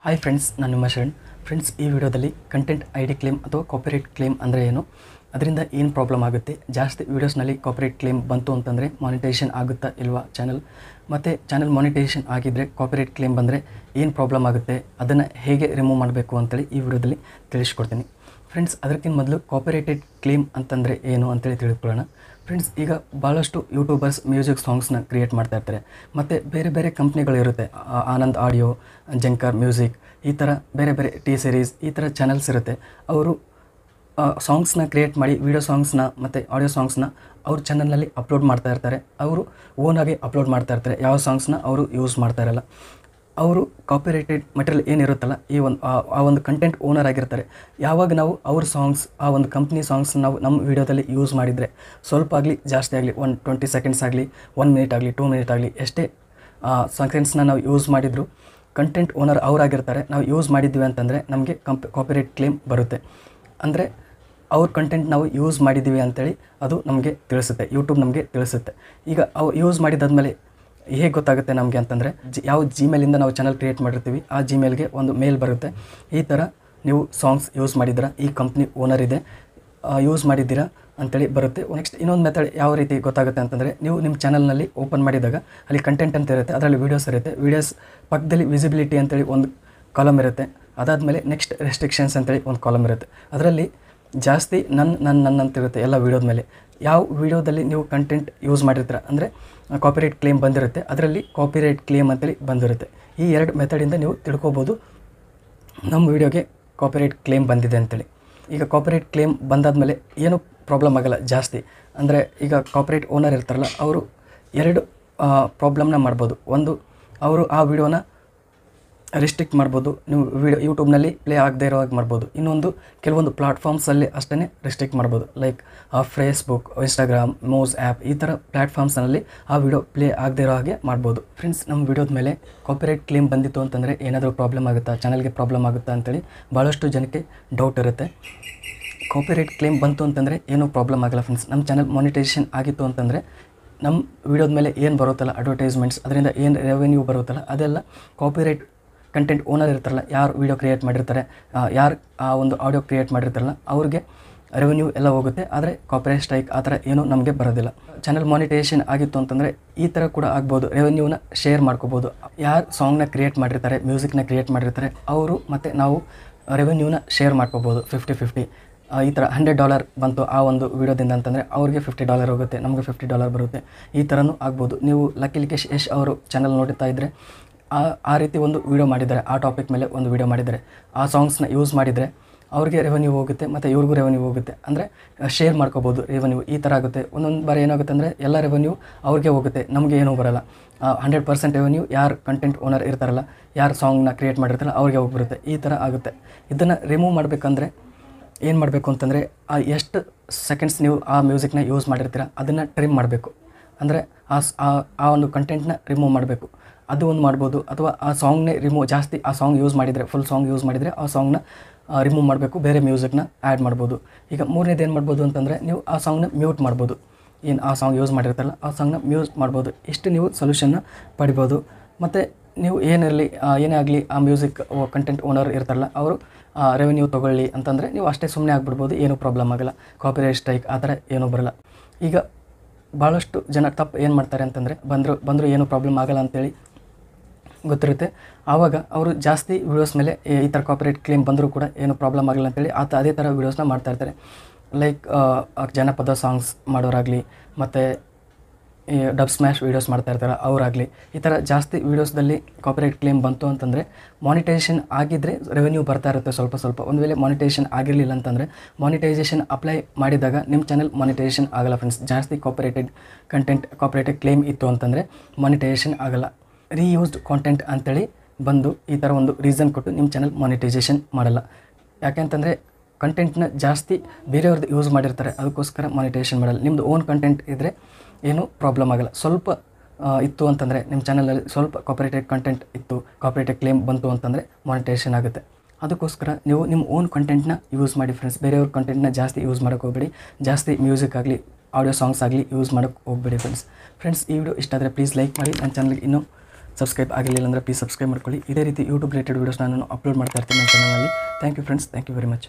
Hi friends, ನಾನು ನಿಮ್ಮ Sharan. Friends, ಈ ವಿಡಿಯೋದಲ್ಲಿ ಕಂಟೆಂಟ್ ID ಕ್ಲೇಮ್ ಅಥವಾ ಕಾಪಿರೈಟ್ ಕ್ಲೇಮ್ ಅಂದರೆ ಏನು, ಅದರಿಂದ ಏನು ಪ್ರಾಬ್ಲಮ್ ಆಗುತ್ತೆ, ಜಾಸ್ತಿ ವೀಡಿಯೋಸ್ನಲ್ಲಿ ಕಾಪಿರೈಟ್ ಕ್ಲೇಮ್ ಬಂತು ಅಂತಂದರೆ ಮಾನಿಟೈಸೇಷನ್ ಆಗುತ್ತಾ ಇಲ್ವಾ ಚಾನಲ್, ಮತ್ತು ಚಾನಲ್ ಮಾನಿಟೈಸೇಷನ್ ಆಗಿದ್ದರೆ ಕಾಪಿರೈಟ್ ಕ್ಲೇಮ್ ಬಂದರೆ ಏನು ಪ್ರಾಬ್ಲಮ್ ಆಗುತ್ತೆ, ಅದನ್ನು ಹೇಗೆ ರಿಮೂವ್ ಮಾಡಬೇಕು ಅಂತೇಳಿ ಈ ವಿಡಿಯೋದಲ್ಲಿ ತಿಳಿಸ್ಕೊಡ್ತೀನಿ. ಫ್ರೆಂಡ್ಸ್, ಅದಕ್ಕಿಂತ ಮೊದಲು ಕಾಪಿರೈಟೆಡ್ ಕ್ಲೇಮ್ ಅಂತಂದರೆ ಏನು ಅಂತೇಳಿ ತಿಳ್ಕೊಳ್ಳೋಣ. ಫ್ರೆಂಡ್ಸ್, ಈಗ ಭಾಳಷ್ಟು ಯೂಟ್ಯೂಬರ್ಸ್ ಮ್ಯೂಸಿಕ್ ಸಾಂಗ್ಸ್ನ ಕ್ರಿಯೇಟ್ ಮಾಡ್ತಾ ಇರ್ತಾರೆ, ಮತ್ತು ಬೇರೆ ಬೇರೆ ಕಂಪ್ನಿಗಳಿರುತ್ತೆ, ಆನಂದ್ ಆಡಿಯೋ, ಜಂಕರ್ ಮ್ಯೂಸಿಕ್, ಈ ಥರ ಬೇರೆ ಬೇರೆ ಟಿ ಸೀರೀಸ್ ಈ ಥರ ಚಾನಲ್ಸ್ ಇರುತ್ತೆ. ಅವರು ಸಾಂಗ್ಸ್ನ ಕ್ರಿಯೇಟ್ ಮಾಡಿ ವಿಡಿಯೋ ಸಾಂಗ್ಸ್ನ ಮತ್ತು ಆಡಿಯೋ ಸಾಂಗ್ಸ್ನ ಅವ್ರ ಚಾನಲ್ನಲ್ಲಿ ಅಪ್ಲೋಡ್ ಮಾಡ್ತಾ ಇರ್ತಾರೆ. ಅವರು ಓನಾಗಿ ಅಪ್ಲೋಡ್ ಮಾಡ್ತಾ ಇರ್ತಾರೆ, ಯಾವ ಸಾಂಗ್ಸ್ನ ಅವರು ಯೂಸ್ ಮಾಡ್ತಾ ಇರಲ್ಲ. ಅವರು ಕಾಪಿರೈಟೆಡ್ ಮಟೀರಿಯಲ್ ಏನಿರುತ್ತಲ್ಲ, ಆ ಒಂದು ಕಂಟೆಂಟ್ ಓನರ್ ಆಗಿರ್ತಾರೆ. ಯಾವಾಗ ನಾವು ಅವ್ರ ಸಾಂಗ್ಸ್, ಆ ಒಂದು ಕಂಪ್ನಿ ಸಾಂಗ್ಸ್ ನಾವು ನಮ್ಮ ವೀಡಿಯೋದಲ್ಲಿ ಯೂಸ್ ಮಾಡಿದರೆ, ಸ್ವಲ್ಪ ಆಗಲಿ ಜಾಸ್ತಿ ಆಗಲಿ, 20 ಸೆಕೆಂಡ್ಸ್ ಆಗಲಿ, 1 ಮಿನಿಟ್ ಆಗಲಿ, 2 ಮಿನಿಟ್ ಆಗಲಿ, ಎಷ್ಟೇ ಸೆಕೆಂಡ್ಸ್ನ ನಾವು ಯೂಸ್ ಮಾಡಿದರೂ ಕಂಟೆಂಟ್ ಓನರ್ ಅವರಾಗಿರ್ತಾರೆ. ನಾವು ಯೂಸ್ ಮಾಡಿದ್ದೀವಿ ಅಂತಂದರೆ ನಮಗೆ ಕಾಪಿರೈಟ್ ಕ್ಲೇಮ್ ಬರುತ್ತೆ. ಅಂದರೆ ಅವ್ರ ಕಂಟೆಂಟ್ ನಾವು ಯೂಸ್ ಮಾಡಿದ್ದೀವಿ ಅಂತೇಳಿ ಅದು ನಮಗೆ ತಿಳಿಸುತ್ತೆ, ಯೂಟ್ಯೂಬ್ ನಮಗೆ ತಿಳಿಸುತ್ತೆ. ಈಗ ಅವ್ರು ಯೂಸ್ ಮಾಡಿದಾದ್ಮೇಲೆ ಹೇಗೆ ಗೊತ್ತಾಗುತ್ತೆ ನಮಗೆ ಅಂತಂದರೆ, ಯಾವ ಜಿಮೇಲಿಂದ ನಾವು ಚಾನಲ್ ಕ್ರಿಯೇಟ್ ಮಾಡಿರ್ತೀವಿ ಆ ಜಿಮೇಲ್ಗೆ ಒಂದು ಮೇಲ್ ಬರುತ್ತೆ, ಈ ಥರ ನೀವು ಸಾಂಗ್ಸ್ ಯೂಸ್ ಮಾಡಿದ್ದೀರಾ, ಈ ಕಂಪ್ನಿ ಓನರ್ ಇದೆ, ಯೂಸ್ ಮಾಡಿದ್ದೀರಾ ಅಂತೇಳಿ ಬರುತ್ತೆ. ನೆಕ್ಸ್ಟ್ ಇನ್ನೊಂದು ಮೆಥಡ್ ಯಾವ ರೀತಿ ಗೊತ್ತಾಗುತ್ತೆ ಅಂತಂದರೆ, ನೀವು ನಿಮ್ಮ ಚಾನಲ್ನಲ್ಲಿ ಓಪನ್ ಮಾಡಿದಾಗ ಅಲ್ಲಿ ಕಂಟೆಂಟ್ ಅಂತ ಇರುತ್ತೆ, ಅದರಲ್ಲಿ ವೀಡಿಯೋಸ್ ಇರುತ್ತೆ. ವೀಡಿಯೋಸ್ ಪಕ್ಕದಲ್ಲಿ ವಿಸಿಬಿಲಿಟಿ ಅಂತೇಳಿ ಒಂದು ಕಾಲಮ್ ಇರುತ್ತೆ. ಅದಾದಮೇಲೆ ನೆಕ್ಸ್ಟ್ ರೆಸ್ಟ್ರಿಕ್ಷನ್ಸ್ ಅಂತೇಳಿ ಒಂದು ಕಾಲಮ್ ಇರುತ್ತೆ. ಅದರಲ್ಲಿ ಜಾಸ್ತಿ ನನ್ನ ಅಂತಿರುತ್ತೆ ಎಲ್ಲ ವೀಡಿಯೋದ ಮೇಲೆ. ಯಾವ ವೀಡಿಯೋದಲ್ಲಿ ನೀವು ಕಂಟೆಂಟ್ ಯೂಸ್ ಮಾಡಿರ್ತೀರ ಅಂದರೆ ಕಾಪಿರೈಟ್ ಕ್ಲೇಮ್ ಬಂದಿರುತ್ತೆ, ಅದರಲ್ಲಿ ಕಾಪಿರೈಟ್ ಕ್ಲೇಮ್ ಅಂತೇಳಿ ಬಂದಿರುತ್ತೆ. ಈ 2 ಮೆಥಡಿಂದ ನೀವು ತಿಳ್ಕೊಬೋದು ನಮ್ಮ ವೀಡಿಯೋಗೆ ಕಾಪಿರೈಟ್ ಕ್ಲೇಮ್ ಬಂದಿದೆ ಅಂತೇಳಿ. ಈಗ ಕಾಪಿರೈಟ್ ಕ್ಲೇಮ್ ಬಂದಾದಮೇಲೆ ಏನೂ ಪ್ರಾಬ್ಲಮ್ ಆಗಲ್ಲ ಜಾಸ್ತಿ. ಅಂದರೆ ಈಗ ಕಾಪಿರೈಟ್ ಓನರ್ ಇರ್ತಾರಲ್ಲ, ಅವರು 2 ಪ್ರಾಬ್ಲಮ್ನ ಮಾಡ್ಬೋದು. ಒಂದು, ಅವರು ಆ ವಿಡಿಯೋನ ರಿಸ್ಟ್ರಿಕ್ಟ್ ಮಾಡ್ಬೋದು, ನೀವು ಯೂಟ್ಯೂಬ್ನಲ್ಲಿ ಪ್ಲೇ ಆಗದೇ ಇರೋ ಹಾಗೆ ಮಾಡ್ಬೋದು. ಇನ್ನೊಂದು, ಕೆಲವೊಂದು ಪ್ಲಾಟ್ಫಾರ್ಮ್ಸಲ್ಲಿ ಅಷ್ಟೇ ರಿಸ್ಟ್ರಿಕ್ಟ್ ಮಾಡ್ಬೋದು, ಲೈಕ್ ಫೇಸ್ಬುಕ್, ಇನ್ಸ್ಟಾಗ್ರಾಮ್, ಮೋಸ್ ಆ್ಯಪ್, ಈ ಥರ ಪ್ಲ್ಯಾಟ್ಫಾರ್ಮ್ಸ್ನಲ್ಲಿ ಆ ವಿಡಿಯೋ ಪ್ಲೇ ಆಗದೇ ಇರೋ ಹಾಗೆ ಮಾಡ್ಬೋದು. ಫ್ರೆಂಡ್ಸ್, ನಮ್ಮ ವಿಡಿಯೋದ ಮೇಲೆ ಕಾಪಿರೈಟ್ ಕ್ಲೇಮ್ ಬಂದಿತ್ತು ಅಂತಂದರೆ ಏನಾದರೂ ಪ್ರಾಬ್ಲಮ್ ಆಗುತ್ತಾ, ಚಾನಲ್ಗೆ ಪ್ರಾಬ್ಲಮ್ ಆಗುತ್ತಾ ಅಂತೇಳಿ ಭಾಳಷ್ಟು ಜನಕ್ಕೆ ಡೌಟ್ ಇರುತ್ತೆ. ಕಾಪಿರೈಟ್ ಕ್ಲೇಮ್ ಬಂತು ಅಂತಂದರೆ ಏನೂ ಪ್ರಾಬ್ಲಮ್ ಆಗಲ್ಲ ಫ್ರೆಂಡ್ಸ್. ನಮ್ಮ ಚಾನಲ್ ಮಾನಿಟೈಸೇಷನ್ ಆಗಿತ್ತು ಅಂತಂದರೆ ನಮ್ಮ ವಿಡಿಯೋದ ಮೇಲೆ ಏನು ಬರುತ್ತಲ್ಲ ಅಡ್ವರ್ಟೈಸ್ಮೆಂಟ್ಸ್, ಅದರಿಂದ ಏನು ರೆವೆನ್ಯೂ ಬರುತ್ತಲ್ಲ, ಅದೆಲ್ಲ ಕಾಪಿರೈಟ್ ಕಂಟೆಂಟ್ ಓನರ್ ಇರ್ತಾರಲ್ಲ, ಯಾರು ವೀಡಿಯೋ ಕ್ರಿಯೇಟ್ ಮಾಡಿರ್ತಾರೆ, ಯಾರು ಆ ಒಂದು ಆಡಿಯೋ ಕ್ರಿಯೇಟ್ ಮಾಡಿರ್ತಾರಲ್ಲ, ಅವ್ರಿಗೆ ರೆವೆನ್ಯೂ ಎಲ್ಲ ಹೋಗುತ್ತೆ. ಆದರೆ ಕಾಪಿರೈಟ್ ಸ್ಟ್ರೈಕ್ ಆ ಥರ ಏನೂ ನಮಗೆ ಬರೋದಿಲ್ಲ. ಚಾನಲ್ ಮಾನಿಟೈಸೇಷನ್ ಆಗಿತ್ತು ಅಂತಂದರೆ ಈ ಥರ ಕೂಡ ಆಗ್ಬೋದು, ರೆವೆನ್ಯೂನ ಶೇರ್ ಮಾಡ್ಕೋಬೋದು. ಯಾರು ಸಾಂಗ್ನ ಕ್ರಿಯೇಟ್ ಮಾಡಿರ್ತಾರೆ, ಮ್ಯೂಸಿಕ್ನ ಕ್ರಿಯೇಟ್ ಮಾಡಿರ್ತಾರೆ, ಅವರು ಮತ್ತು ನಾವು ರೆವೆನ್ಯೂನ ಶೇರ್ ಮಾಡ್ಕೋಬೋದು 50-50. ಈ ಥರ $100 ಬಂತು ಆ ಒಂದು ವೀಡಿಯೋದಿಂದ ಅಂತಂದರೆ ಅವ್ರಿಗೆ $50 ಹೋಗುತ್ತೆ, ನಮಗೆ $50 ಬರುತ್ತೆ. ಈ ಥರನೂ ಆಗ್ಬೋದು. ನೀವು ಲಕ್ಕಿ ಲಿಕೇಶ್ ಯಶ್ ಅವರು ಚಾನಲ್ ನೋಡ್ತಾ ಇದ್ದರೆ ಆ ರೀತಿ ಒಂದು ವೀಡಿಯೋ ಮಾಡಿದ್ದಾರೆ, ಆ ಟಾಪಿಕ್ ಮೇಲೆ ಒಂದು ವೀಡಿಯೋ ಮಾಡಿದ್ದಾರೆ, ಆ ಸಾಂಗ್ಸ್ನ ಯೂಸ್ ಮಾಡಿದರೆ ಅವ್ರಿಗೆ ರೆವೆನ್ಯೂ ಹೋಗುತ್ತೆ ಮತ್ತು ಇವ್ರಿಗೂ ರೆವೆನ್ಯೂ ಹೋಗುತ್ತೆ. ಅಂದರೆ ಶೇರ್ ಮಾಡ್ಕೋಬೋದು ರೆವೆನ್ಯೂ. ಈ ಥರ ಆಗುತ್ತೆ. ಒಂದೊಂದು ಬಾರಿ ಏನಾಗುತ್ತೆ ಅಂದರೆ ಎಲ್ಲ ರೆವೆನ್ಯೂ ಅವ್ರಿಗೆ ಹೋಗುತ್ತೆ, ನಮಗೆ ಏನೂ ಬರೋಲ್ಲ. 100% ರೆವೆನ್ಯೂ ಯಾರು ಕಂಟೆಂಟ್ ಓನರ್ ಇರ್ತಾರಲ್ಲ, ಯಾರು ಸಾಂಗ್ನ ಕ್ರಿಯೇಟ್ ಮಾಡಿರ್ತಾರಲ್ಲ ಅವ್ರಿಗೆ ಹೋಗ್ಬಿರುತ್ತೆ. ಈ ಥರ ಆಗುತ್ತೆ. ಇದನ್ನು ರಿಮೂವ್ ಮಾಡಬೇಕಂದ್ರೆ ಏನು ಮಾಡಬೇಕು ಅಂತಂದರೆ, ಎಷ್ಟು ಸೆಕೆಂಡ್ಸ್ ನೀವು ಆ ಮ್ಯೂಸಿಕ್ನ ಯೂಸ್ ಮಾಡಿರ್ತೀರ ಅದನ್ನು ಟ್ರಿಮ್ ಮಾಡಬೇಕು. ಅಂದರೆ ಆ ಒಂದು ಕಂಟೆಂಟ್ನ ರಿಮೂವ್ ಮಾಡಬೇಕು. ಅದು ಒಂದು ಮಾಡ್ಬೋದು. ಅಥವಾ ಆ ಸಾಂಗ್ನೇ ಜಾಸ್ತಿ ಆ ಸಾಂಗ್ ಯೂಸ್ ಮಾಡಿದರೆ, ಫುಲ್ ಸಾಂಗ್ ಯೂಸ್ ಮಾಡಿದರೆ ಆ ಸಾಂಗ್ನ ರಿಮೂವ್ ಮಾಡಬೇಕು, ಬೇರೆ ಮ್ಯೂಸಿಕ್ನ ಆ್ಯಡ್ ಮಾಡ್ಬೋದು. ಈಗ ಮೂರನೇದು ಏನು ಮಾಡ್ಬೋದು ಅಂತಂದರೆ, ನೀವು ಆ ಸಾಂಗ್ನ ಮ್ಯೂಟ್ ಮಾಡ್ಬೋದು. ಏನು ಆ ಸಾಂಗ್ ಯೂಸ್ ಮಾಡಿರ್ತಾರಲ್ಲ ಆ ಸಾಂಗ್ನ ಮ್ಯೂಟ್ ಮಾಡ್ಬೋದು. ಇಷ್ಟು ನೀವು ಸೊಲ್ಯೂಷನ್ನ ಪಡಿಬೋದು. ಮತ್ತು ನೀವು ಏನೇ ಆಗಲಿ ಆ ಮ್ಯೂಸಿಕ್ ಕಂಟೆಂಟ್ ಓನರ್ ಇರ್ತಾರಲ್ಲ, ಅವರು ರೆವೆನ್ಯೂ ತೊಗೊಳ್ಳಿ ಅಂತಂದರೆ ನೀವು ಅಷ್ಟೇ ಸುಮ್ಮನೆ ಆಗಿಬಿಡ್ಬೋದು, ಏನೂ ಪ್ರಾಬ್ಲಮ್ ಆಗೋಲ್ಲ. ಕಾಪಿರೈಟ್ ಸ್ಟ್ರೈಕ್ ಆ ಥರ ಏನೂ ಬರೋಲ್ಲ. ಈಗ ಭಾಳಷ್ಟು ಜನ ತಪ್ಪು ಏನು ಮಾಡ್ತಾರೆ ಅಂತಂದರೆ, ಬಂದರೂ ಏನೂ ಪ್ರಾಬ್ಲಮ್ ಆಗೋಲ್ಲ ಅಂತೇಳಿ ಗೊತ್ತಿರುತ್ತೆ. ಆವಾಗ ಅವರು ಜಾಸ್ತಿ ವೀಡಿಯೋಸ್ ಮೇಲೆ ಈ ಥರ ಕಾಪಿರೈಟ್ ಕ್ಲೇಮ್ ಬಂದರೂ ಕೂಡ ಏನೂ ಪ್ರಾಬ್ಲಮ್ ಆಗಲ್ಲ ಅಂತೇಳಿ ಅದೇ ಥರ ವೀಡಿಯೋಸ್ನ ಮಾಡ್ತಾಯಿರ್ತಾರೆ. ಲೈಕ್ ಜನಪದ ಸಾಂಗ್ಸ್ ಮಾಡೋರಾಗಲಿ, ಮತ್ತು ಈ ಡಬ್ ಸ್ಮ್ಯಾಶ್ ವೀಡಿಯೋಸ್ ಮಾಡ್ತಾಯಿರ್ತಾರೆ ಅವರಾಗಲಿ, ಈ ಥರ ಜಾಸ್ತಿ ವೀಡಿಯೋಸ್ದಲ್ಲಿ ಕಾಪಿರೈಟ್ ಕ್ಲೇಮ್ ಬಂತು ಅಂತಂದರೆ ಮಾನಿಟೈಸೇಷನ್ ಆಗಿದ್ದರೆ ರೆವೆನ್ಯೂ ಬರ್ತಾ ಇರುತ್ತೆ ಸ್ವಲ್ಪ ಸ್ವಲ್ಪ. ಒಂದು ವೇಳೆ ಮಾನಿಟೈಸೇಷನ್ ಆಗಿರಲಿಲ್ಲ ಅಂತಂದರೆ, ಮಾನಿಟೈಸೇಷನ್ ಅಪ್ಲೈ ಮಾಡಿದಾಗ ನಿಮ್ಮ ಚಾನಲ್ ಮಾನಿಟೈಸೇಷನ್ ಆಗಲ್ಲ ಫ್ರೆಂಡ್ಸ್. ಜಾಸ್ತಿ ಕಾಪಿರೈಟೆಡ್ ಕಂಟೆಂಟ್, ಕಾಪಿರೈಟೆಡ್ ಕ್ಲೇಮ್ ಇತ್ತು ಅಂತಂದರೆ ಮಾನಿಟೈಸೇಷನ್ ಆಗಲ್ಲ. ರೀಯೂಸ್ಡ್ ಕಾಂಟೆಂಟ್ ಅಂತೇಳಿ ಬಂದು ಈ ಥರ ಒಂದು ರೀಸನ್ ಕೊಟ್ಟು ನಿಮ್ಮ ಚಾನಲ್ ಮಾನಿಟೈಸೇಷನ್ ಮಾಡಲ್ಲ. ಯಾಕೆಂತಂದರೆ ಕಂಟೆಂಟ್ನ ಜಾಸ್ತಿ ಬೇರೆಯವ್ರದ್ದು ಯೂಸ್ ಮಾಡಿರ್ತಾರೆ, ಅದಕ್ಕೋಸ್ಕರ ಮಾನಿಟೈಸೇಷನ್ ಮಾಡಲ್ಲ. ನಿಮ್ಮದು ಓನ್ ಕಂಟೆಂಟ್ ಇದ್ದರೆ ಏನೂ ಪ್ರಾಬ್ಲಮ್ ಆಗಲ್ಲ. ಸ್ವಲ್ಪ ಇತ್ತು ಅಂತಂದರೆ ನಿಮ್ಮ ಚಾನಲಲ್ಲಿ ಸ್ವಲ್ಪ ಕಾಪಿರೈಟೆಡ್ ಕಂಟೆಂಟ್ ಇತ್ತು, ಕಾಪಿರೈಟೆಡ್ ಕ್ಲೇಮ್ ಬಂತು ಅಂತಂದರೆ ಮಾನಿಟೈಸೇಷನ್ ಆಗುತ್ತೆ. ಅದಕ್ಕೋಸ್ಕರ ನೀವು ನಿಮ್ಮ ಓನ್ ಕಂಟೆಂಟ್ನ ಯೂಸ್ ಮಾಡಿ ಫ್ರೆಂಡ್ಸ್. ಬೇರೆಯವ್ರ ಕಂಟೆಂಟ್ನ ಜಾಸ್ತಿ ಯೂಸ್ ಮಾಡೋಕ್ಕೆ ಹೋಗಬೇಡಿ. ಜಾಸ್ತಿ ಮ್ಯೂಸಿಕ್ ಆಗಲಿ, ಆಡಿಯೋ ಸಾಂಗ್ಸ್ ಆಗಲಿ ಯೂಸ್ ಮಾಡೋಕ್ಕೆ ಹೋಗಬೇಡಿ ಫ್ರೆಂಡ್ಸ್. ಈ ವಿಡಿಯೋ ಇಷ್ಟ ಆದರೆ ಪ್ಲೀಸ್ ಲೈಕ್ ಮಾಡಿ. ನನ್ನ ಚಾನಲ್ಗೆ ಇನ್ನೂ ಸಬ್ಸ್ಕ್ರೈಬ್ ಆಗಿರಲಿಲ್ಲ ಅಂದರೆ ಪ್ಲೀಸ್ ಸಬ್ಸ್ಕ್ರೈಬ್ ಮಾಡ್ಕೊಳ್ಳಿ. ಇದೇ ರೀತಿ ಯೂಟ್ಯೂಬ್ ರಿಲೇಟೆಡ್ ವೀಡಿಯೋಸ್ ನಾನು ಅಪ್ಲೋಡ್ ಮಾಡ್ತಾ ಇರ್ತೀನಿ ನನ್ನ ಚಾನಲಲ್ಲಿ. Thank you friends, thank you very much.